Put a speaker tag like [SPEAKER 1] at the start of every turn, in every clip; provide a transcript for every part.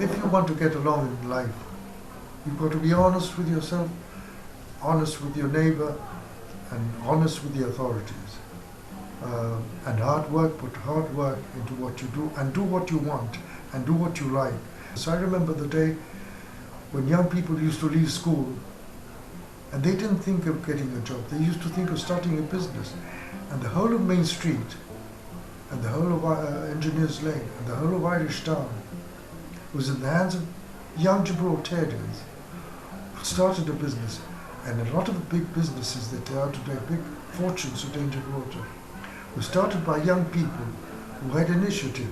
[SPEAKER 1] If you want to get along in life, you've got to be honest with yourself, honest with your neighbour, and honest with the authorities. And hard work, put hard work into what you do, and do what you want, and do what you like. So I remember the day when young people used to leave school, and they didn't think of getting a job. They used to think of starting a business. And the whole of Main Street, and the whole of Engineers Lane, and the whole of Irish Town was in the hands of young Gibraltarians who started a business. And a lot of the big businesses that there are today, big fortunes today in Gibraltar, were started by young people who had initiative.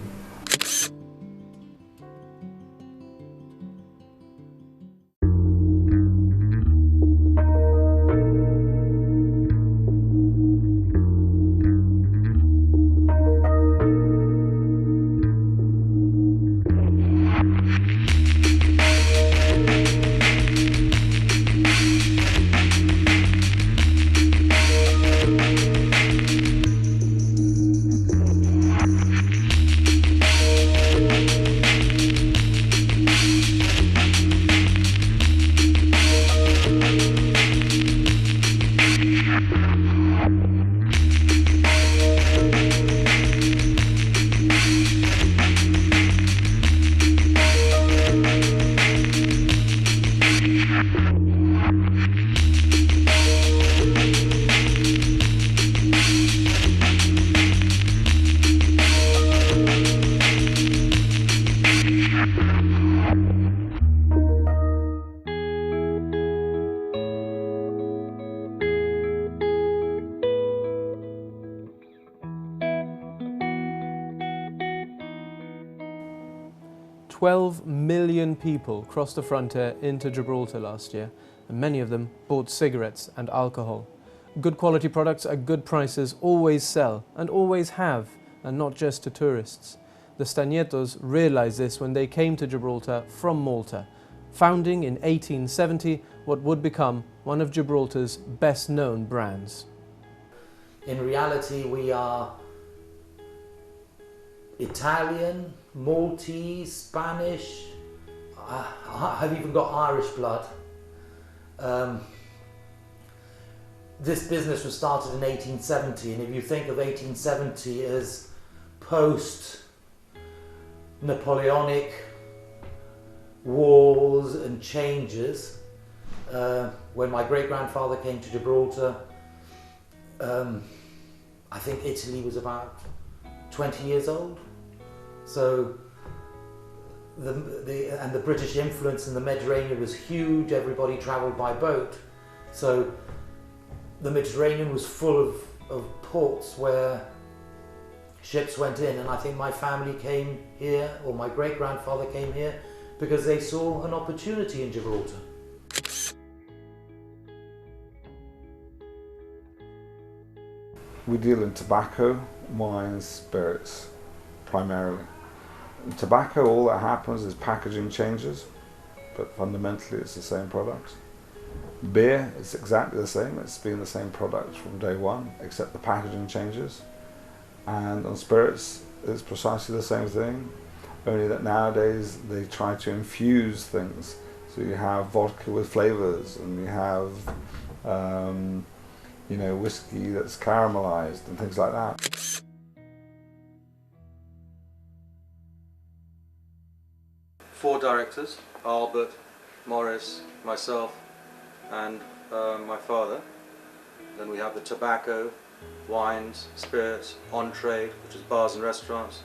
[SPEAKER 2] "12 million people crossed the frontier into Gibraltar last year, and many of them bought cigarettes and alcohol. Good quality products at good prices always sell, and always have, and not just to tourists. The Stagnettos realised this when they came to Gibraltar from Malta, founding in 1870 what would become one of Gibraltar's best-known brands.
[SPEAKER 3] In reality, we are Italian, Maltese, Spanish. I've even got Irish blood. This business was started in 1870, and if you think of 1870 as post-Napoleonic wars and changes, when my great-grandfather came to Gibraltar, I think Italy was about 20 years old. So the British influence in the Mediterranean was huge. Everybody travelled by boat. So the Mediterranean was full of ports where ships went in, and I think my family came here, or my great-grandfather came here, because they saw an opportunity in Gibraltar.
[SPEAKER 4] We deal in tobacco, wines, spirits, primarily. In tobacco, all that happens is packaging changes, but fundamentally it's the same product. Beer, it's exactly the same. It's been the same product from day one, except the packaging changes. And on spirits, it's precisely the same thing, only that nowadays they try to infuse things. So you have vodka with flavors, and you have whiskey that's caramelized and things like that.
[SPEAKER 5] Four directors: Albert, Morris, myself, and my father. Then we have the tobacco, wines, spirits, on-trade, which is bars and restaurants,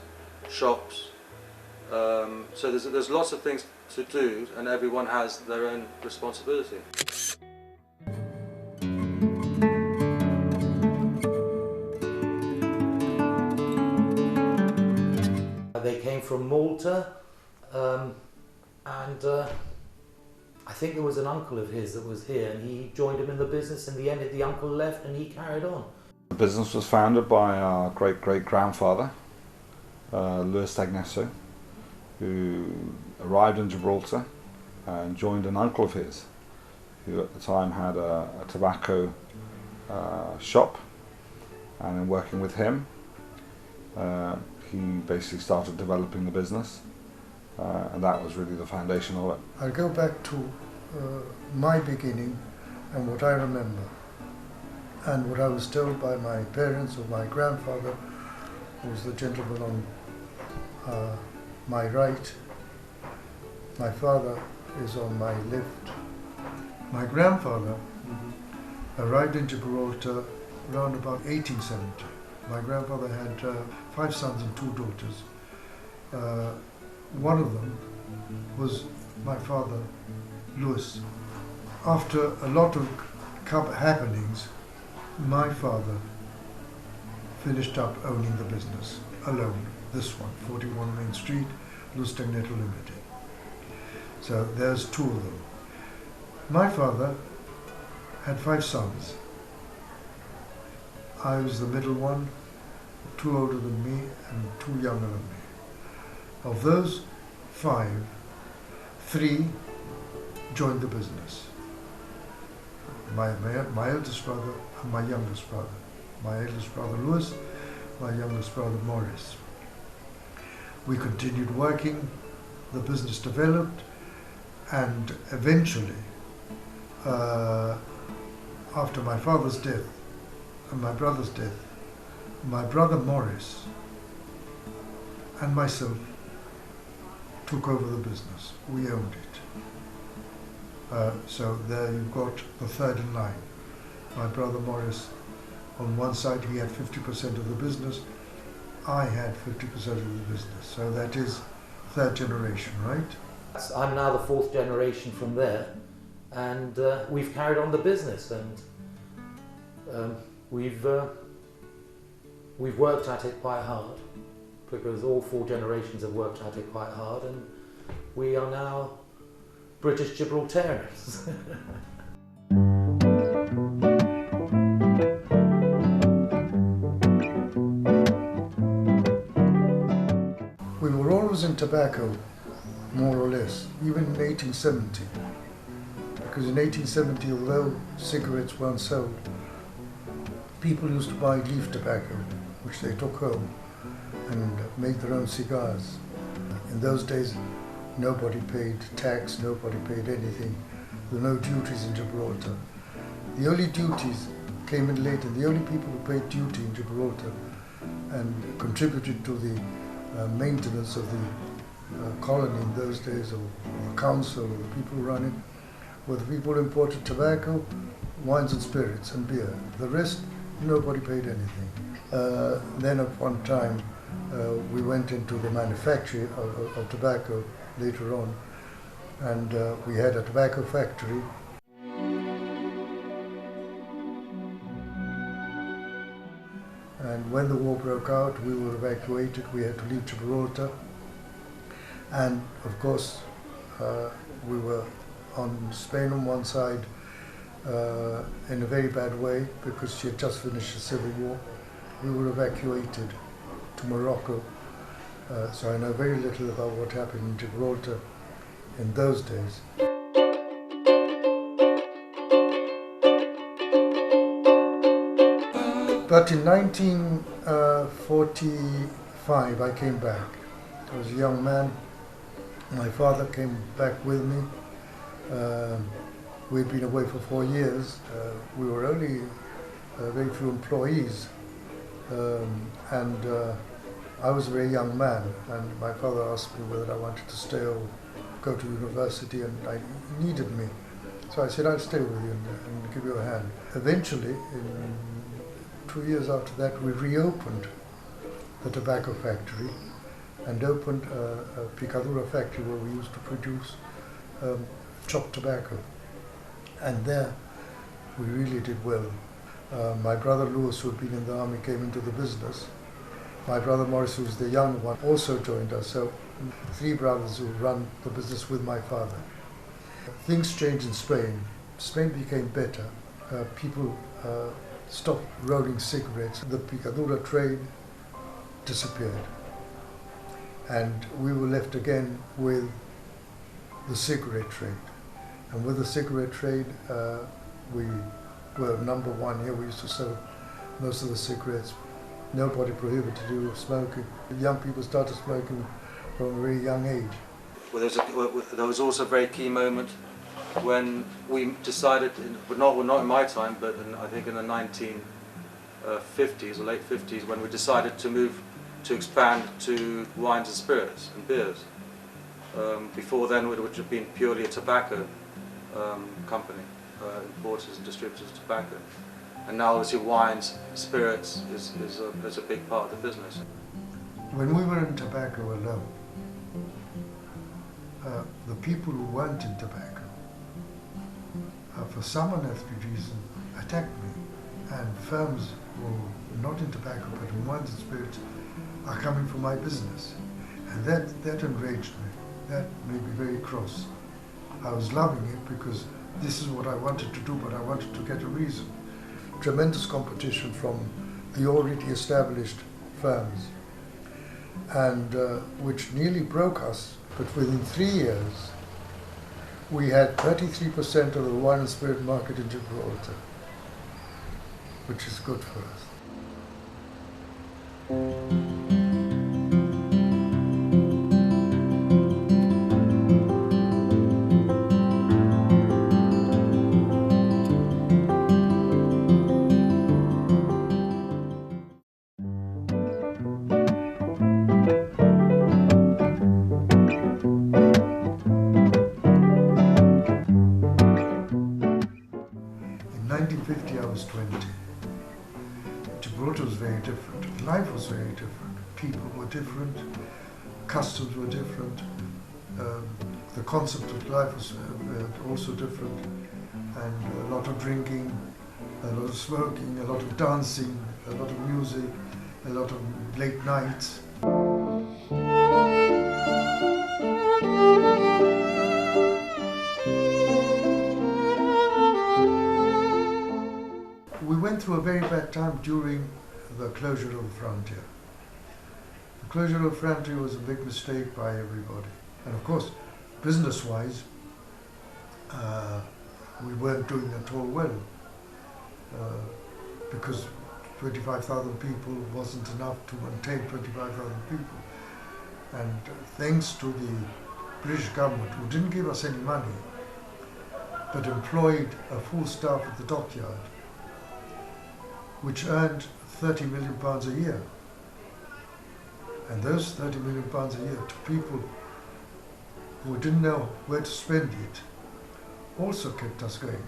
[SPEAKER 5] shops. So there's lots of things to do, and everyone has their own responsibility. They came from Malta, and I
[SPEAKER 3] I think there was an uncle of his that was here, and he joined him in the business. In the end, the uncle left, and he carried on.
[SPEAKER 4] The business was founded by our great-great-grandfather, Louis Stagnetto, who arrived in Gibraltar and joined an uncle of his, who at the time had a tobacco shop, and in working with him, he basically started developing the business, and that was really the foundation of it.
[SPEAKER 1] I'll go back to my beginning and what I remember, and what I was told by my parents or my grandfather, who was the gentleman on my right. My father is on my left. My grandfather arrived in Gibraltar around about 1870. My grandfather had 5 sons and 2 daughters. One of them was my father, Louis. After a lot of happenings, my father finished up owning the business alone. This one, 41 Main Street, Stagnetto Limited. So there's 2 of them. My father had 5 sons. I was the middle one, 2 older than me and 2 younger than me. Of those 5, 3 joined the business. My eldest brother and my youngest brother. My eldest brother Louis, my youngest brother Morris. We continued working, the business developed, and eventually, after my father's death and my brother's death, my brother Morris and myself took over the business. We owned it. So there you've got the third in line. My brother Morris, on one side he had 50% of the business, I had 50% of the business. So that is 3rd generation, right?
[SPEAKER 3] I'm now the 4th generation from there, and we've carried on the business, and we've worked at it quite hard, because all 4 generations have worked at it quite hard, and we are now British Gibraltarians.
[SPEAKER 1] We were always in tobacco, more or less, even in 1870. Because in 1870, although cigarettes weren't sold, people used to buy leaf tobacco, which they took home and made their own cigars. In those days, nobody paid tax, nobody paid anything. There were no duties in Gibraltar. The only duties came in later. The only people who paid duty in Gibraltar and contributed to the maintenance of the colony in those days, or the council, or the people who run it, were the people who imported tobacco, wines and spirits and beer. The rest, nobody paid anything. Then at one time, we went into the manufacture of tobacco later on, and we had a tobacco factory. And when the war broke out, we were evacuated. We had to leave Gibraltar, and of course we were on Spain on one side in a very bad way, because she had just finished the civil war. We were evacuated to Morocco, so I know very little about what happened in Gibraltar in those days. But in 1945 I came back. I was a young man. My father came back with me. We'd been away for 4 years. We were only very few employees, and I was a very young man, and my father asked me whether I wanted to stay or go to university, and he needed me. So I said, I'll stay with you and give you a hand. Eventually, in 2 years after that, we reopened the tobacco factory and opened a picadura factory where we used to produce chopped tobacco. And there we really did well. My brother Louis, who had been in the army, came into the business. My brother Morris, who was the young one, also joined us. So 3 brothers who run the business with my father. things changed in Spain. Spain became better. People stopped rolling cigarettes. The picadura trade disappeared. And we were left again with the cigarette trade. And with the cigarette trade, we were number one here. We used to sell most of the cigarettes. Nobody prohibited you of smoking. Young people started smoking from a very young age.
[SPEAKER 5] Well, there was also a very key moment when we decided, not in my time, but I think in the 1950s or late 50s, when we decided to expand to wines and spirits and beers. Before then, it would have been purely a tobacco company, importers and distributors of tobacco. And now, obviously, wines, spirits is a big part of the business.
[SPEAKER 1] When we were in tobacco alone, the people who weren't in tobacco, for some unearthly reason, attacked me. And firms who were not in tobacco but in wines and spirits are coming for my business. And that enraged me. That made me very cross. I was loving it because this is what I wanted to do, but I wanted to get a reason. Tremendous competition from the already established firms, and which nearly broke us. But within 3 years, we had 33% of the wine and spirit market in Gibraltar, which is good for us. In 1950, I was 20. Gibraltar was very different. Life was very different. People were different. Customs were different. The concept of life was also different. And a lot of drinking, a lot of smoking, a lot of dancing, a lot of music, a lot of late nights. We went through a very bad time during the closure of the frontier. The closure of the frontier was a big mistake by everybody. And of course, business-wise, we weren't doing at all well, because 25,000 people wasn't enough to maintain 25,000 people. And thanks to the British government, who didn't give us any money, but employed a full staff at the dockyard, which earned £30 million a year. And those £30 million a year to people who didn't know where to spend it also kept us going.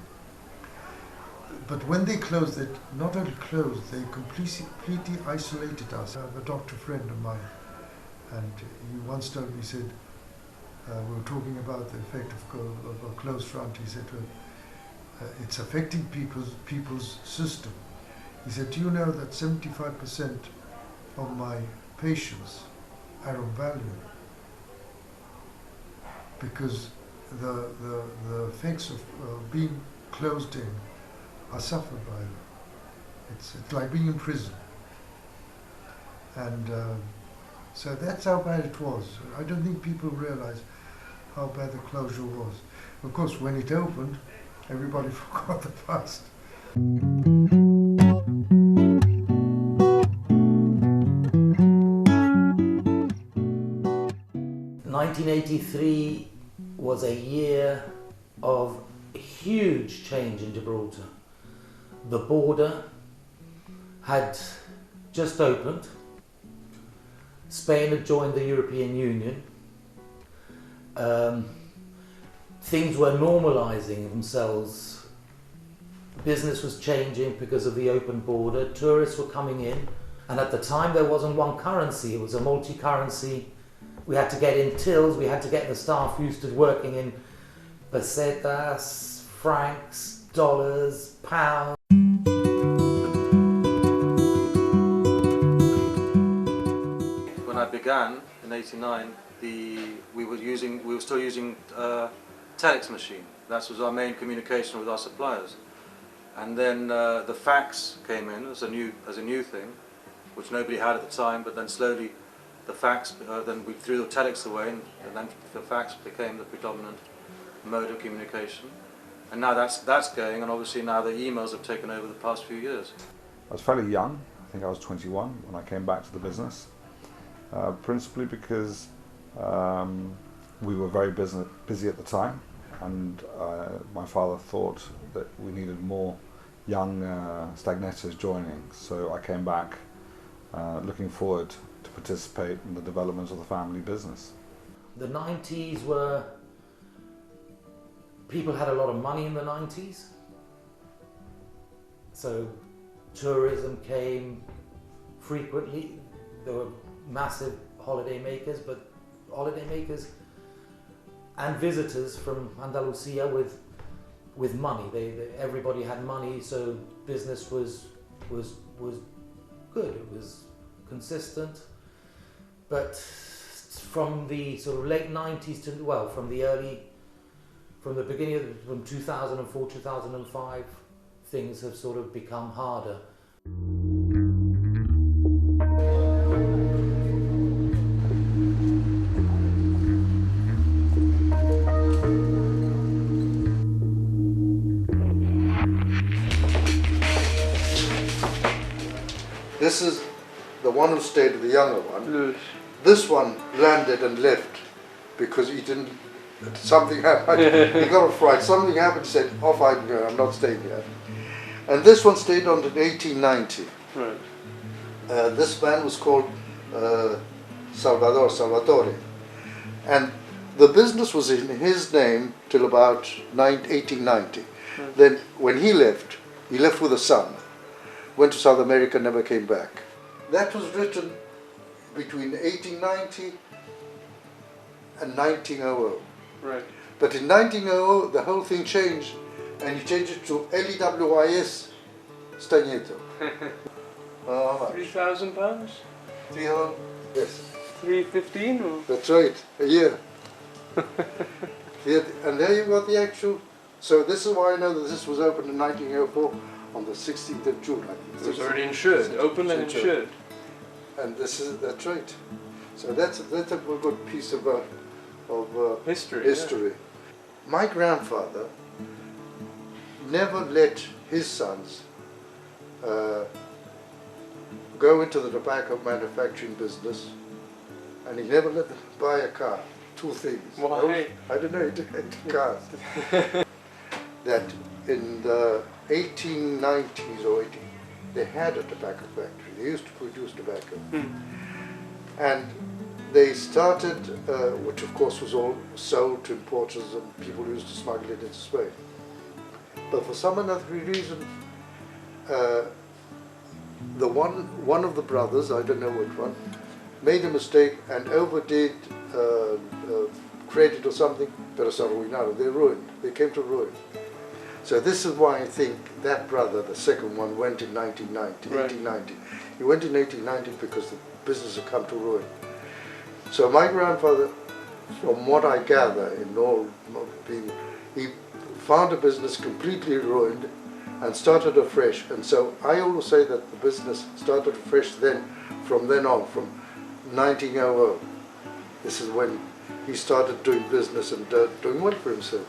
[SPEAKER 1] But when they closed it, not only closed, they completely isolated us. I have a doctor friend of mine, and he once told me, he said, we were talking about the effect of a closed front. He said, it's affecting people's system. He said, do you know that 75% of my patients are on Valium? Because the effects of being closed in are suffered by them. It's like being in prison. And so that's how bad it was. I don't think people realize how bad the closure was. Of course, when it opened, everybody forgot the past.
[SPEAKER 3] 1983 was a year of huge change in Gibraltar. The border had just opened. Spain had joined the European Union. Things were normalizing themselves. Business was changing because of the open border. Tourists were coming in. And at the time there wasn't one currency, it was a multi-currency. We had to get in tills, we had to get the staff used to working in pesetas, francs, dollars, pounds.
[SPEAKER 5] When I began in '89, we were still using telex machine. That was our main communication with our suppliers. And then the fax came in as a new thing, which nobody had at the time. But then slowly, the fax, then we threw the telex away, and then the fax became the predominant mode of communication. And now that's going, and obviously now the emails have taken over the past few years.
[SPEAKER 4] I was fairly young. I think I was 21 when I came back to the business, principally because we were very busy at the time, and my father thought that we needed more young Stagnettos joining. So I came back looking forward to participate in the development of the family business.
[SPEAKER 3] The 90s were... People had a lot of money in the 90s, so tourism came frequently. There were massive holiday makers, but holiday makers and visitors from Andalusia with money. Everybody had money, so business was good. It was consistent. But from the sort of late 90s to, well, from the beginning of, from 2004, 2005, things have sort of become harder.
[SPEAKER 1] This is the one who stayed, the younger one. Yes. This one landed and left because he didn't. Something happened. He got a fright. Something happened. He said, "Off I go. I'm not staying here." And this one stayed on in 1890.
[SPEAKER 2] Right.
[SPEAKER 1] This man was called Salvatore, and the business was in his name till about 1890. Right. Then, when he left with a son. Went to South America, never came back. That was written between 1890 and 1900.
[SPEAKER 2] Right.
[SPEAKER 1] But in 1900, the whole thing changed, and he changed it to LEWIS Stagnetto. How much?
[SPEAKER 2] £3,000?
[SPEAKER 1] 300? Yes.
[SPEAKER 2] 315 or?
[SPEAKER 1] That's right, a year. And there you got the actual. So this is why I know that this was opened in 1904 on the 16th of June.
[SPEAKER 2] It was already insured, open and insured.
[SPEAKER 1] And that's right. So that's a good piece of
[SPEAKER 2] history.
[SPEAKER 1] Yeah. My grandfather never let his sons go into the tobacco manufacturing business, and he never let them buy a car. Two things.
[SPEAKER 2] Why?
[SPEAKER 1] I don't know, he did cars. That in the 1890s or 80s, they had a tobacco factory. They used to produce tobacco. And they started, which of course was all sold to importers and people who used to smuggle it into Spain. But for some other reason, the one of the brothers, I don't know which one, made a mistake and overdid credit or something, pero se arruinaron. They ruined. They came to ruin. So this is why I think that brother, the second one, went in 1990, right. 1890. He went in 1890 because the business had come to ruin. So my grandfather, from what I gather in all people, he found a business completely ruined and started afresh. And so I always say that the business started afresh from then on, from 1900. This is when he started doing business and doing well for himself.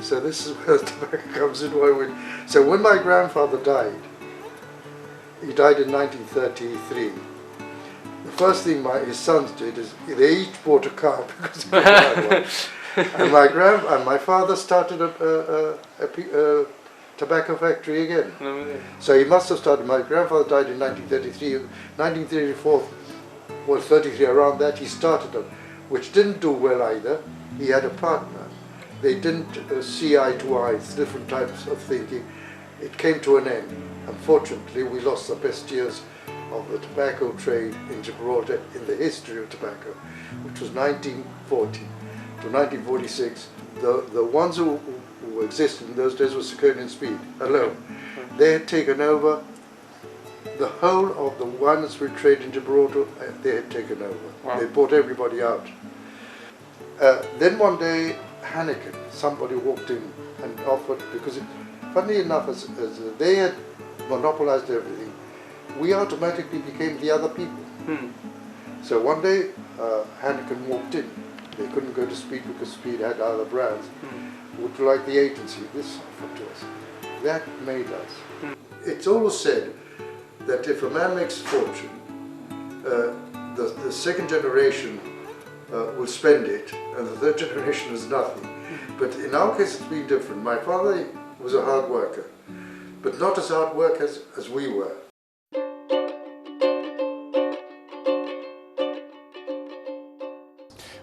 [SPEAKER 1] So this is where the tobacco comes in. So when my grandfather died, he died in 1933. The first thing his sons did is they each bought a car because they couldn't buy one. And my father started a tobacco factory again. So he must have started. My grandfather died in 1933. 1934, well, 33, around that, he started it, which didn't do well either. He had a partner. They didn't see eye to eye, different types of thinking. It came to an end. Unfortunately, we lost the best years of the tobacco trade in Gibraltar in the history of tobacco, which was 1940 to 1946. The ones who existed in those days were Secured and Speed alone. They had taken over the whole of the wine and spirit trade in Gibraltar. They had taken over. Wow. They bought everybody out. Then one day, Heineken, somebody walked in and offered, because funny enough, as they had monopolized everything, we automatically became the other people. So one day, Heineken walked in. They couldn't go to Speed because Speed had other brands. Would you like the agency? This offered to us. That made us. It's always said that if a man makes a fortune, the second generation will spend it, and the third generation is nothing. But in our case, it's been different. My father was a hard worker, but not as hard workers as we were.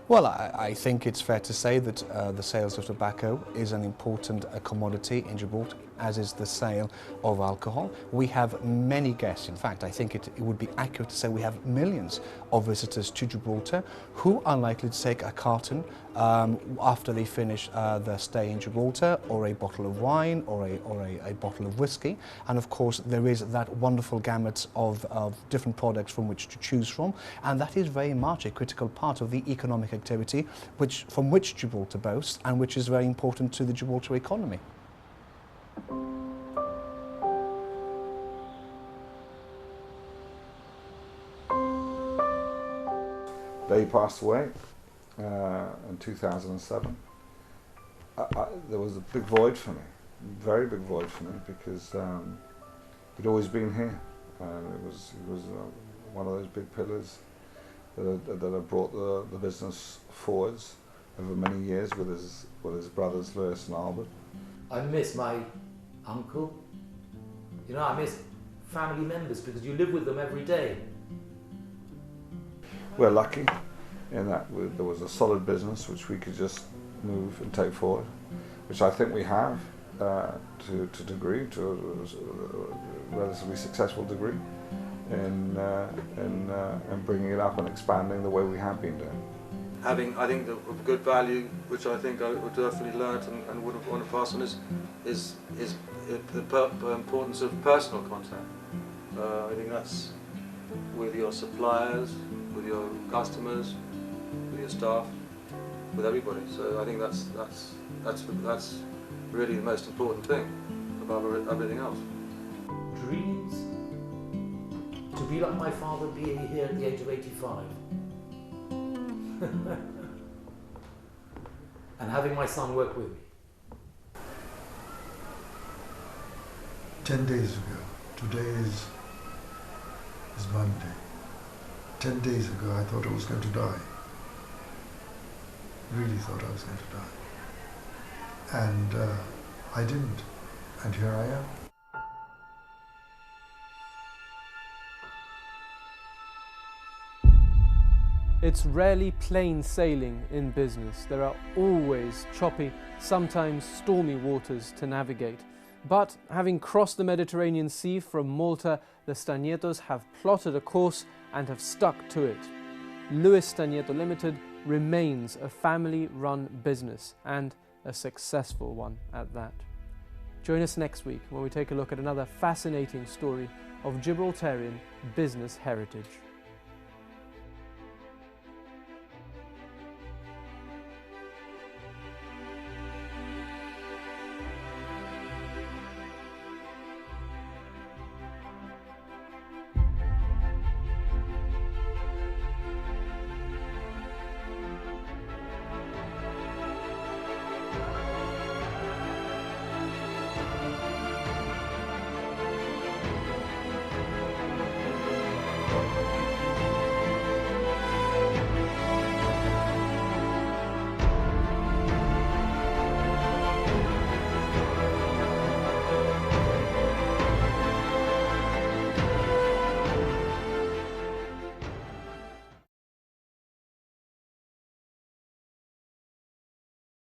[SPEAKER 6] Well, I think it's fair to say that the sales of tobacco is an important commodity in Gibraltar, as is the sale of alcohol. We have many guests. In fact, I think it would be accurate to say we have millions of visitors to Gibraltar who are likely to take a carton after they finish their stay in Gibraltar, or a bottle of wine, or a bottle of whiskey. And of course, there is that wonderful gamut of different products from which to choose from, and that is very much a critical part of the economic activity from which Gibraltar boasts, and which is very important to the Gibraltar economy.
[SPEAKER 4] They passed away in 2007. There was a big void for me, very big void for me, because he'd always been here. It was one of those big pillars that have brought the business forwards over many years with his brothers Lewis and Albert.
[SPEAKER 3] I miss my uncle. You know, I miss family members because you live with them every day.
[SPEAKER 4] We're lucky in that there was a solid business which we could just move and take forward, which I think we have to a degree, to a relatively successful degree, in bringing it up and expanding the way we have been doing.
[SPEAKER 5] Having, I think, the good value, which I think I would definitely learnt and would want to pass on, is the importance of personal contact. I think that's with your suppliers, with your customers, with your staff, with everybody. So I think that's really the most important thing above everything else.
[SPEAKER 3] Dreams to be like my father, being here at the age of 85. And having my son work with me.
[SPEAKER 1] 10 days ago, today is Monday. 10 days ago I thought I was going to die. Really thought I was going to die. And I didn't. And here I am.
[SPEAKER 2] It's rarely plain sailing in business. There are always choppy, sometimes stormy waters to navigate. But having crossed the Mediterranean Sea from Malta, the Stagnettos have plotted a course and have stuck to it. Lewis Stagnetto Limited remains a family-run business, and a successful one at that. Join us next week when we take a look at another fascinating story of Gibraltarian business heritage.